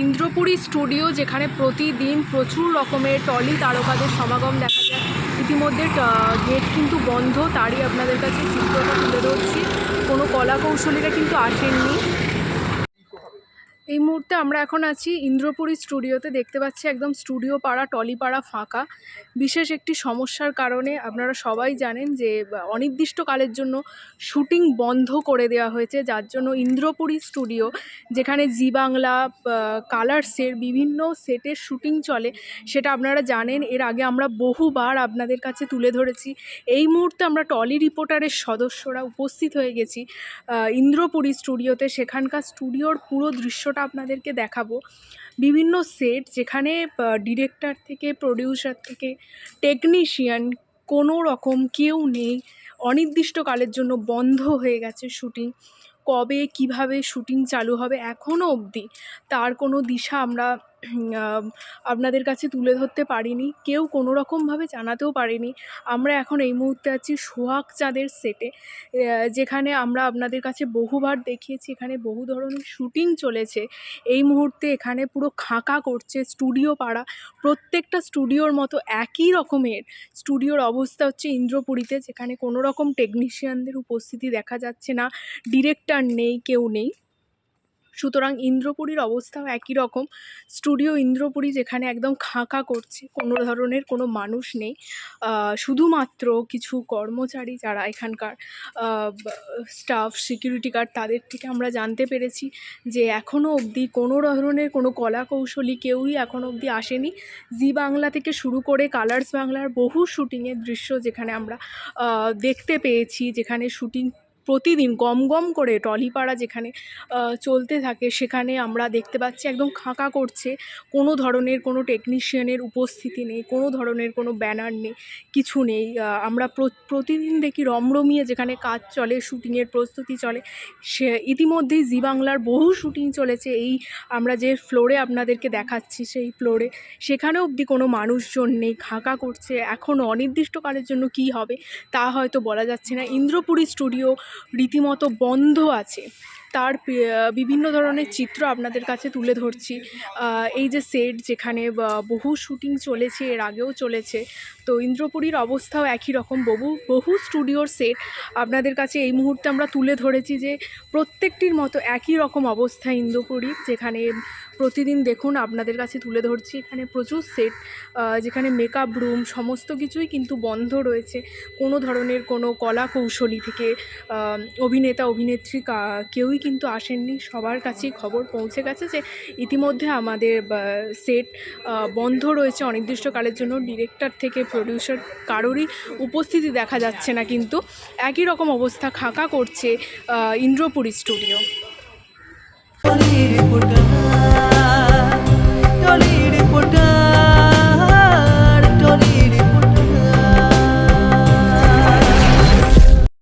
Indrapuri studio, যেখানে প্রতিদিন প্রচুর রকমের টলি তারকাদের সমাগম দেখা যায়। ইতিমধ্যে গেট কিন্তু বন্ধ, তারই আপনাদের কাছে চিত্রটা তুলে ধরছি। কোনো কলা কৌশলীরা কিন্তু আসেননি। এই মুহূর্তে আমরা এখন আছি ইন্দ্রপুরী স্টুডিওতে। দেখতে পাচ্ছি একদম স্টুডিও পাড়া, টলি পাড়া ফাঁকা। বিশেষ একটি সমস্যার কারণে আপনারা সবাই জানেন যে অনির্দিষ্টকালের জন্য শুটিং বন্ধ করে দেওয়া হয়েছে, যার জন্য ইন্দ্রপুরী স্টুডিও, যেখানে জি বাংলা, কালার্সের বিভিন্ন সেটের শুটিং চলে, সেটা আপনারা জানেন। এর আগে আমরা বহুবার আপনাদের কাছে তুলে ধরেছি। এই মুহূর্তে আমরা টলি রিপোর্টারের সদস্যরা উপস্থিত হয়ে গেছি ইন্দ্রপুরী স্টুডিওতে। সেখানকার স্টুডিওর পুরো দৃশ্যটা আপনাদেরকে দেখাবো। বিভিন্ন সেট, যেখানে ডিরেক্টর থেকে প্রডিউসার থেকে টেকনিশিয়ান কোনো রকম কেউ নেই। অনির্দিষ্টকালের জন্য বন্ধ হয়ে গেছে শুটিং। কবে কিভাবে শুটিং চালু হবে এখনও অবধি তার কোনো দিশা আমরা আপনাদের কাছে তুলে ধরতে পারিনি, কেউ কোনো রকমভাবে জানাতেও পারিনি। আমরা এখন এই মুহূর্তে আছি সোহাগ চাঁদের সেটে, যেখানে আমরা আপনাদের কাছে বহুবার দেখিয়েছি। এখানে বহু ধরনের শুটিং চলেছে। এই মুহূর্তে এখানে পুরো খাঁকা করছে স্টুডিও পাড়া। প্রত্যেকটা স্টুডিওর মতো একই রকমের স্টুডিওর অবস্থা হচ্ছে ইন্দ্রপুরীতে, যেখানে কোনো রকম টেকনিশিয়ানদের উপস্থিতি দেখা যাচ্ছে না, ডিরেক্টর নেই, কেউ নেই। সুতরাং ইন্দ্রপুরীর অবস্থাও একই রকম। স্টুডিও ইন্দ্রপুরী যেখানে একদম খাঁকা করছে, কোনো ধরনের কোনো মানুষ নেই। শুধুমাত্র কিছু কর্মচারী যারা এখানকার স্টাফ, সিকিউরিটি গার্ড, তাদের থেকে আমরা জানতে পেরেছি যে এখনও অবধি কোনো ধরনের কোনো কলা কৌশলী কেউই এখনও অবধি আসেনি। জি বাংলা থেকে শুরু করে কালার্স বাংলার বহু শুটিংয়ের দৃশ্য যেখানে আমরা দেখতে পেয়েছি, যেখানে শুটিং প্রতিদিন গম গম করে টলিপাড়া যেখানে চলতে থাকে, সেখানে আমরা দেখতে পাচ্ছি একদম খাঁকা করছে। কোনো ধরনের কোনো টেকনিশিয়ানের উপস্থিতি নেই, কোনো ধরনের কোনো ব্যানার নেই, কিছু নেই। আমরা প্রতিদিন দেখি রমরমিয়ে যেখানে কাজ চলে, শুটিংয়ের প্রস্তুতি চলে। সে ইতিমধ্যেই জি বাংলার বহু শুটিং চলেছে। এই আমরা যে ফ্লোরে আপনাদেরকে দেখাচ্ছি সেই ফ্লোরে, সেখানেও অবধি কোনো মানুষজন নেই, খাঁকা করছে। এখনও অনির্দিষ্টকালের জন্য কি হবে তা হয়তো বলা যাচ্ছে না। ইন্দ্রপুরী স্টুডিও রীতিমতো বন্ধ আছে। তার বিভিন্ন ধরনের চিত্র আপনাদের কাছে তুলে ধরছি। এই যে সেট, যেখানে বহু শুটিং চলেছে, এর আগেও চলেছে। তো ইন্দ্রপুরীর অবস্থাও একই রকম। বহু স্টুডিওর সেট আপনাদের কাছে এই মুহূর্তে আমরা তুলে ধরেছি, যে প্রত্যেকটির মতো একই রকম অবস্থা ইন্দ্রপুরীর, যেখানে প্রতিদিন দেখুন আপনাদের কাছে তুলে ধরছি। এখানে প্রচুর সেট, যেখানে মেকআপ রুম, সমস্ত কিছুই কিন্তু বন্ধ রয়েছে। কোনো ধরনের কোনো কলা কৌশলী থেকে অভিনেতা অভিনেত্রী কেউই কিন্তু আসেননি। সবার কাছেই খবর পৌঁছে গেছে যে ইতিমধ্যে আমাদের সেট বন্ধ রয়েছে অনির্দিষ্টকালের জন্য। ডিরেক্টর থেকে প্রডিউসার কারোরই উপস্থিতি দেখা যাচ্ছে না, কিন্তু একই রকম অবস্থা খাঁকা করছে ইন্দ্রপুরী স্টুডিও।